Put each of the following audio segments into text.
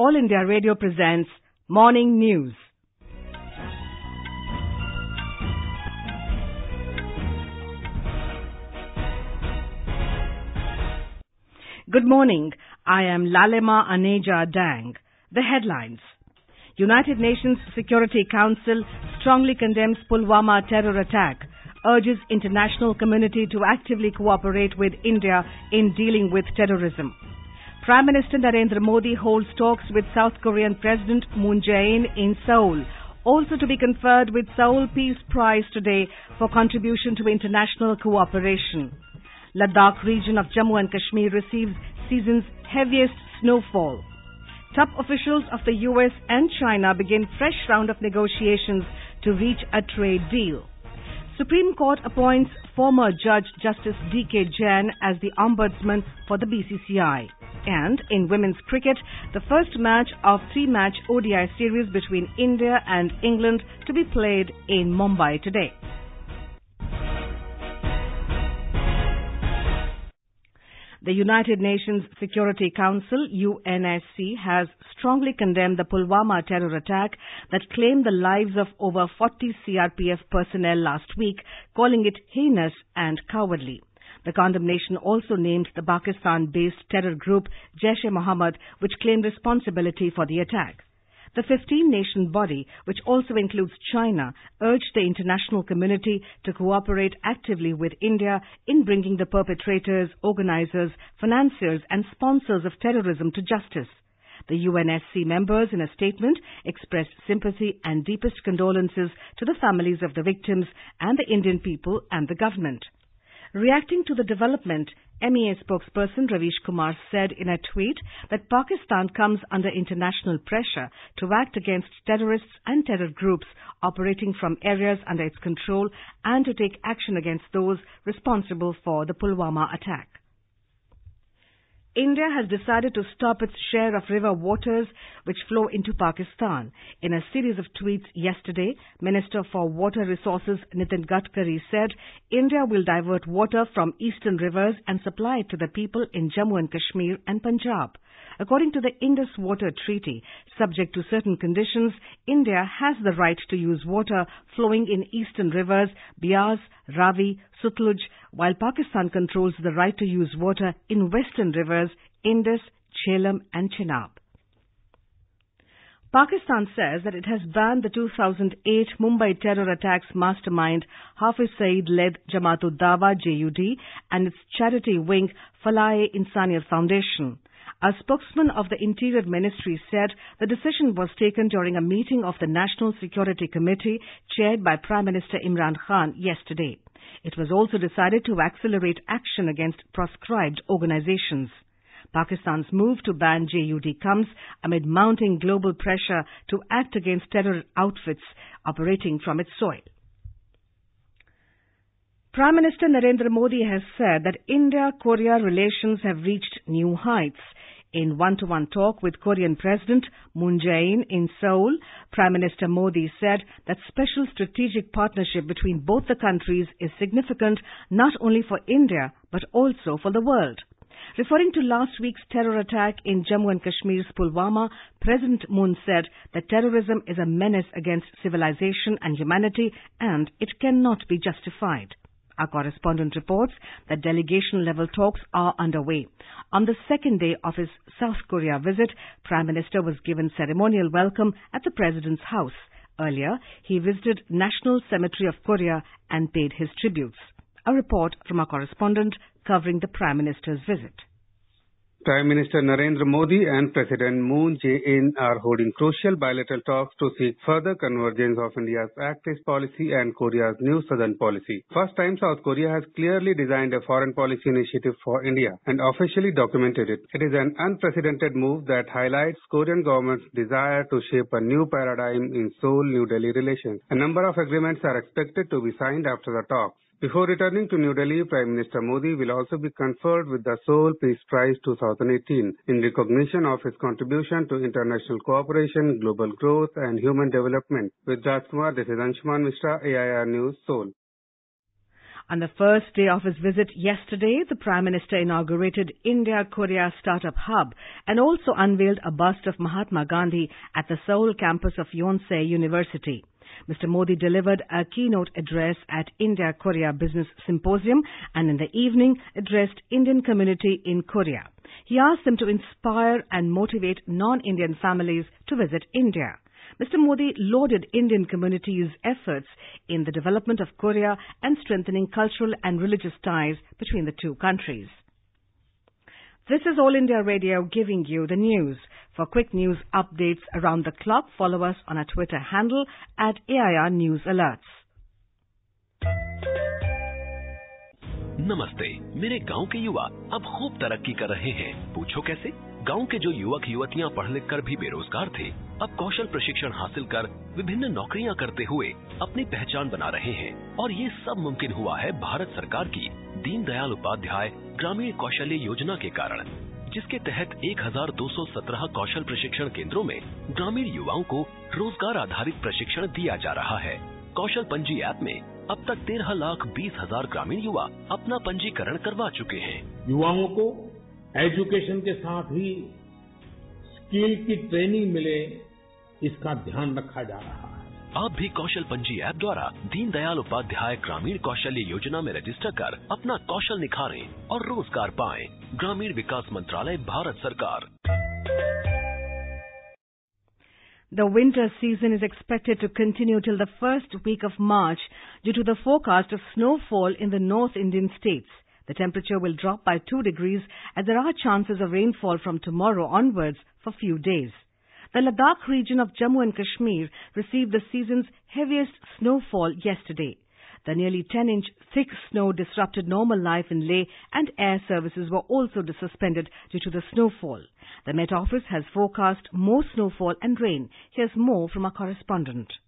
All India Radio presents Morning News. Good morning. I am Lalema Aneja Dang. The headlines. United Nations Security Council strongly condemns Pulwama terror attack, urges international community to actively cooperate with India in dealing with terrorism. Prime Minister Narendra Modi holds talks with South Korean President Moon Jae-In in Seoul, also to be conferred with Seoul Peace Prize today for contribution to international cooperation. Ladakh region of Jammu and Kashmir receives season's heaviest snowfall. Top officials of the US and China begin fresh round of negotiations to reach a trade deal. Supreme Court appoints former Judge Justice DK Jain as the ombudsman for the BCCI. And in women's cricket, the first match of three-match ODI series between India and England to be played in Mumbai today. The United Nations Security Council, UNSC, has strongly condemned the Pulwama terror attack that claimed the lives of over 40 CRPF personnel last week, calling it heinous and cowardly. The condemnation also named the Pakistan-based terror group Jaish-e-Mohammed, which claimed responsibility for the attack. The 15-nation body, which also includes China, urged the international community to cooperate actively with India in bringing the perpetrators, organizers, financiers and sponsors of terrorism to justice. The UNSC members, in a statement, expressed sympathy and deepest condolences to the families of the victims and the Indian people and the government. Reacting to the development, MEA spokesperson Ravish Kumar said in a tweet that Pakistan comes under international pressure to act against terrorists and terror groups operating from areas under its control and to take action against those responsible for the Pulwama attack. India has decided to stop its share of river waters which flow into Pakistan. In a series of tweets yesterday, Minister for Water Resources Nitin Gadkari said India will divert water from eastern rivers and supply it to the people in Jammu and Kashmir and Punjab. According to the Indus Water Treaty, subject to certain conditions, India has the right to use water flowing in eastern rivers, Beas, Ravi, Sutlej, while Pakistan controls the right to use water in western rivers, Indus, Jhelum and Chenab. Pakistan says that it has banned the 2008 Mumbai terror attacks mastermind Hafiz Saeed-led Jamaat-ud-Dawa JUD and its charity wing Falah-e-Insaniyat Foundation. A spokesman of the Interior Ministry said the decision was taken during a meeting of the National Security Committee chaired by Prime Minister Imran Khan yesterday. It was also decided to accelerate action against proscribed organizations. Pakistan's move to ban JUD comes amid mounting global pressure to act against terror outfits operating from its soil. Prime Minister Narendra Modi has said that India-Korea relations have reached new heights. In one-to-one talk with Korean President Moon Jae-in in Seoul, Prime Minister Modi said that special strategic partnership between both the countries is significant not only for India but also for the world. Referring to last week's terror attack in Jammu and Kashmir's Pulwama, President Moon said that terrorism is a menace against civilization and humanity and it cannot be justified. Our correspondent reports that delegation-level talks are underway. On the second day of his South Korea visit, Prime Minister was given ceremonial welcome at the President's house. Earlier, he visited National Cemetery of Korea and paid his tributes. A report from our correspondent covering the Prime Minister's visit. Prime Minister Narendra Modi and President Moon Jae-in are holding crucial bilateral talks to seek further convergence of India's Act East policy and Korea's new Southern policy. First time South Korea has clearly designed a foreign policy initiative for India and officially documented it. It is an unprecedented move that highlights Korean government's desire to shape a new paradigm in Seoul-New Delhi relations. A number of agreements are expected to be signed after the talks. Before returning to New Delhi, Prime Minister Modi will also be conferred with the Seoul Peace Prize 2018 in recognition of his contribution to international cooperation, global growth and human development. With Rajkumar, this is Anshuman Mishra, AIR News, Seoul. On the first day of his visit yesterday, the Prime Minister inaugurated India-Korea Startup Hub and also unveiled a bust of Mahatma Gandhi at the Seoul campus of Yonsei University. Mr. Modi delivered a keynote address at India-Korea Business Symposium and in the evening addressed Indian community in Korea. He asked them to inspire and motivate non-Indian families to visit India. Mr. Modi lauded Indian community's efforts in the development of Korea and strengthening cultural and religious ties between the two countries. This is All India Radio giving you the news. For quick news updates around the clock, follow us on our Twitter handle at AIR News Alerts. नमस्ते, मेरे गांव के युवा अब खूब तरक्की कर रहे हैं। पूछो कैसे? गांव के जो युवक युवतियां पढ़ लिख कर भी बेरोजगार थे, अब कौशल प्रशिक्षण हासिल कर विभिन्न नौकरियां करते हुए अपनी पहचान बना रहे हैं। और ये सब मुमकिन हुआ है भारत सरकार की दीनदयाल उपाध्याय ग्रामीण कौशल्य योजना के कारण, जिसके तहत 1217 कौशल प्रशिक्षण केंद्रों में ग्रामीण युवाओं को रोजगार आधारित प्रशिक्षण दिया जा रहा है। कौशल पंजी ऐप में अब तक 13,20,000 ग्रामीण युवा अपना पंजीकरण करवा चुके हैं। युवाओं को एजुकेशन के साथ ही स्किल की ट्रेनिंग मिले, इसका ध्यान रखा जा रहा है। आप भी कौशल पंजी ऐप द्वारा दीनदयाल उपाध्याय ग्रामीण कौशल्य योजना में रजिस्टर कर अपना कौशल निखारें और रोजगार पाएं। ग्रामीण विकास मंत्रालय, भारत सरकार। The winter season is expected to continue till the first week of March due to the forecast of snowfall in the North Indian states. The temperature will drop by 2 degrees as there are chances of rainfall from tomorrow onwards for few days. The Ladakh region of Jammu and Kashmir received the season's heaviest snowfall yesterday. The nearly 10-inch thick snow disrupted normal life in Leh and air services were also suspended due to the snowfall. The Met Office has forecast more snowfall and rain. Here's more from our correspondent.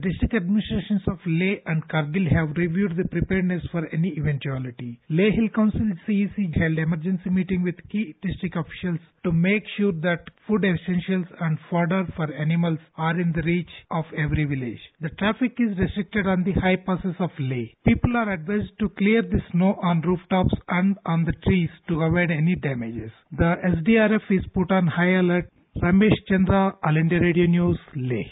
District administrations of Leh and Kargil have reviewed the preparedness for any eventuality. Leh Hill Council CEC held emergency meeting with key district officials to make sure that food essentials and fodder for animals are in the reach of every village. The traffic is restricted on the high passes of Leh. People are advised to clear the snow on rooftops and on the trees to avoid any damages. The SDRF is put on high alert. Ramesh Chandra, All India Radio News, Leh.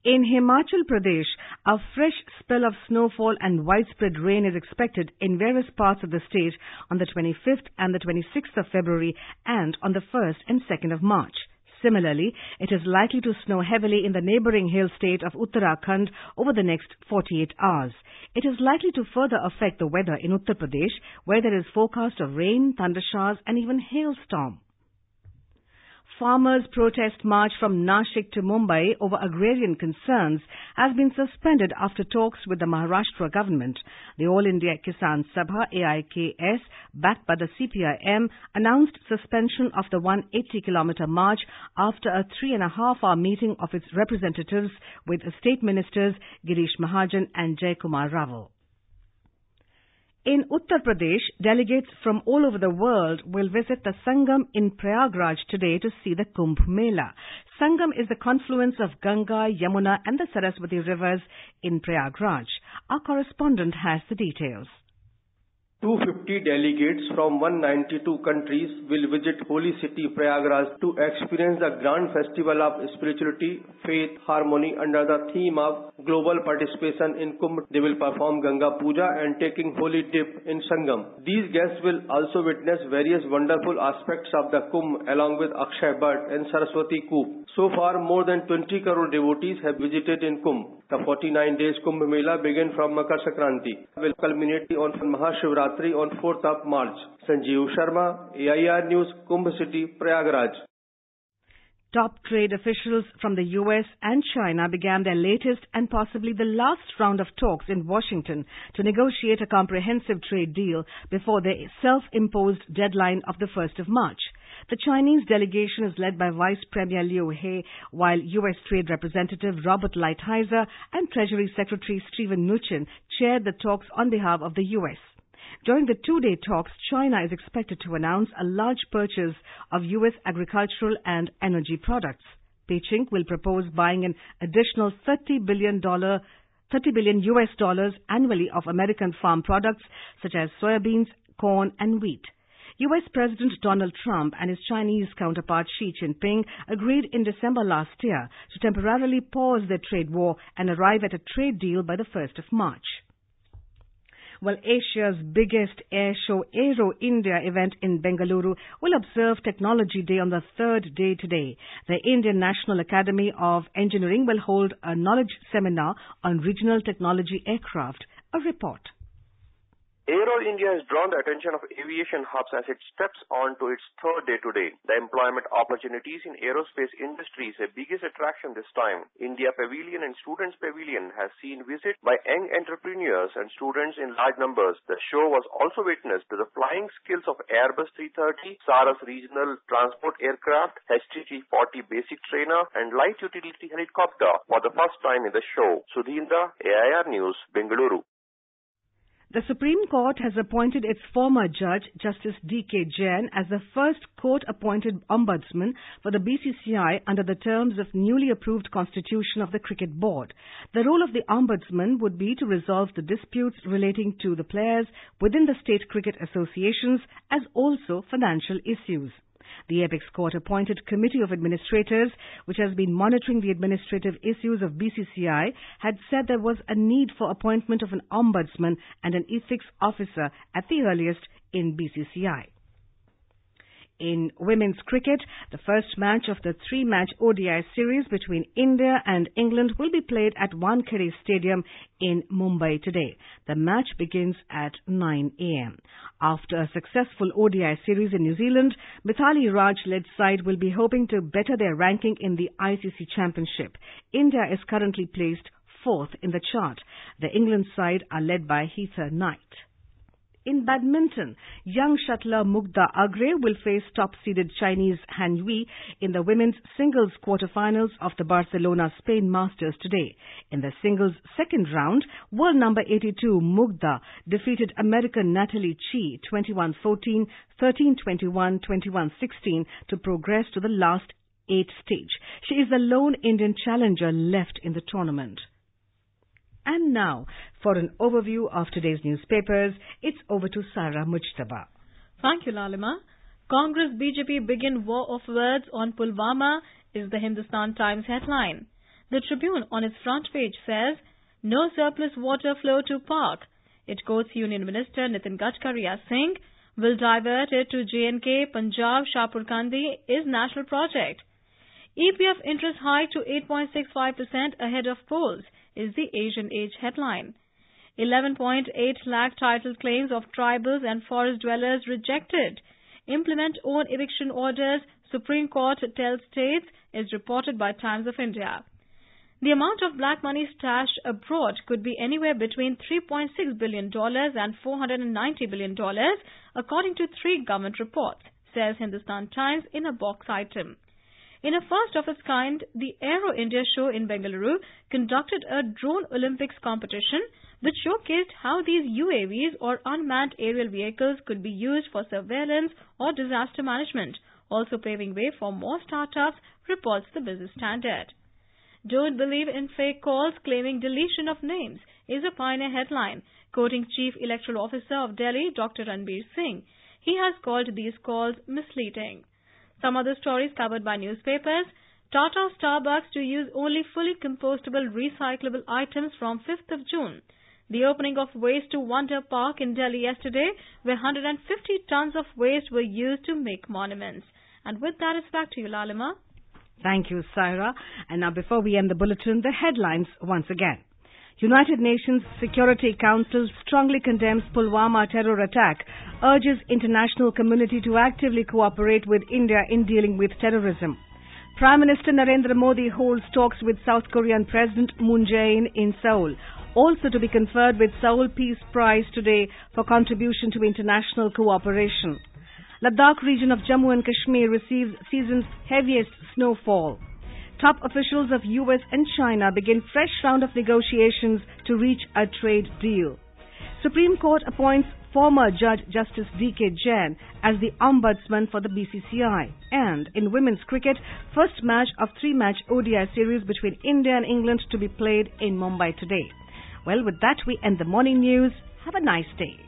In Himachal Pradesh, a fresh spell of snowfall and widespread rain is expected in various parts of the state on the 25th and the 26th of February and on the 1st and 2nd of March. Similarly, it is likely to snow heavily in the neighbouring hill state of Uttarakhand over the next 48 hours. It is likely to further affect the weather in Uttar Pradesh, where there is forecast of rain, thundershowers and even hailstorm. Farmers' protest march from Nashik to Mumbai over agrarian concerns has been suspended after talks with the Maharashtra government. The All India Kisan Sabha AIKS, backed by the CPIM, announced suspension of the 180-kilometre march after a 3.5-hour meeting of its representatives with state ministers Girish Mahajan and Jaikumar Raval. In Uttar Pradesh, delegates from all over the world will visit the Sangam in Prayagraj today to see the Kumbh Mela. Sangam is the confluence of Ganga, Yamuna and the Saraswati rivers in Prayagraj. Our correspondent has the details. 250 delegates from 192 countries will visit holy city Prayagraj to experience the grand festival of spirituality, faith, harmony under the theme of global participation in Kumbh. They will perform Ganga Puja and taking holy dip in Sangam. These guests will also witness various wonderful aspects of the Kumbh along with Akshay Bhat and Saraswati Koop. So far, more than 20 crore devotees have visited in Kumbh. The 49 days Kumbh Mela begin from Makar Sankranti, will culminate on Mahashivratri on 4th of March. Sanjeev Sharma, AIR News, Kumbh City, Prayagraj. Top trade officials from the US and China began their latest and possibly the last round of talks in Washington to negotiate a comprehensive trade deal before the self-imposed deadline of the 1st of March. The Chinese delegation is led by Vice Premier Liu He, while U.S. Trade Representative Robert Lighthizer and Treasury Secretary Steven Mnuchin chaired the talks on behalf of the U.S. During the 2-day talks, China is expected to announce a large purchase of U.S. agricultural and energy products. Beijing will propose buying an additional $30 billion $30 billion annually of American farm products such as soybeans, corn and wheat. U.S. President Donald Trump and his Chinese counterpart Xi Jinping agreed in December last year to temporarily pause their trade war and arrive at a trade deal by the 1st of March. Well, Asia's biggest air show, Aero India event in Bengaluru, will observe Technology Day on the third day today. The Indian National Academy of Engineering will hold a knowledge seminar on regional technology aircraft. A report. Aero India has drawn the attention of aviation hubs as it steps on to its third day today. The employment opportunities in aerospace industry is the biggest attraction this time. India Pavilion and Students Pavilion has seen visit by young entrepreneurs and students in large numbers. The show was also witness to the flying skills of Airbus 330, Saras Regional Transport Aircraft, HTG-40 Basic Trainer and Light Utility Helicopter for the first time in the show. Sudhindra, AIR News, Bengaluru. The Supreme Court has appointed its former judge, Justice DK Jain, as the first court-appointed ombudsman for the BCCI under the terms of newly approved constitution of the Cricket Board. The role of the ombudsman would be to resolve the disputes relating to the players within the state cricket associations as also financial issues. The Apex Court appointed Committee of Administrators, which has been monitoring the administrative issues of BCCI, had said there was a need for appointment of an ombudsman and an ethics officer at the earliest in BCCI. In women's cricket, the first match of the three-match ODI series between India and England will be played at Wankhede Stadium in Mumbai today. The match begins at 9 a.m. After a successful ODI series in New Zealand, Mithali Raj-led side will be hoping to better their ranking in the ICC Championship. India is currently placed 4th in the chart. The England side are led by Heather Knight. In badminton, young shuttler Mugdha Agre will face top-seeded Chinese Han Yui in the women's singles quarterfinals of the Barcelona Spain Masters today. In the singles second round, world number 82 Mugdha defeated American Natalie Chi 21-14, 13-21, 21-16 to progress to the last 8 stage. She is the lone Indian challenger left in the tournament. And now, for an overview of today's newspapers, it's over to Sarah Mujtaba. Thank you, Lalima. Congress BJP begin war of words on Pulwama is the Hindustan Times headline. The Tribune on its front page says, no surplus water flow to Park. It quotes Union Minister Nitin Gadkari as saying, will divert it to JNK, Punjab, Shahpur Kandi is national project. EPF interest hike to 8.65% ahead of polls is the Asian Age headline. 11.8 lakh title claims of tribals and forest dwellers rejected. Implement own eviction orders, Supreme Court tells states, is reported by Times of India. The amount of black money stashed abroad could be anywhere between $3.6 billion and $490 billion, according to 3 government reports, says Hindustan Times in a box item. In a first of its kind, the Aero India show in Bengaluru conducted a drone Olympics competition which showcased how these UAVs or unmanned aerial vehicles could be used for surveillance or disaster management, also paving way for more startups, reports the Business Standard. Don't believe in fake calls claiming deletion of names is a pioneer headline, quoting Chief Electoral Officer of Delhi, Dr. Ranbir Singh. He has called these calls misleading. Some other stories covered by newspapers. Tata Starbucks to use only fully compostable recyclable items from 5th of June. The opening of Waste to Wonder Park in Delhi yesterday, where 150 tons of waste were used to make monuments. And with that, it's back to you, Lalima. Thank you, Saira. And now before we end the bulletin, the headlines once again. United Nations Security Council strongly condemns Pulwama terror attack, urges international community to actively cooperate with India in dealing with terrorism. Prime Minister Narendra Modi holds talks with South Korean President Moon Jae-In in Seoul, also to be conferred with Seoul Peace Prize today for contribution to international cooperation. Ladakh region of Jammu and Kashmir receives season's heaviest snowfall. Top officials of US and China begin fresh round of negotiations to reach a trade deal. Supreme Court appoints former Judge Justice DK Jain as the ombudsman for the BCCI. And in women's cricket, first match of 3-match ODI series between India and England to be played in Mumbai today. Well, with that, we end the morning news. Have a nice day.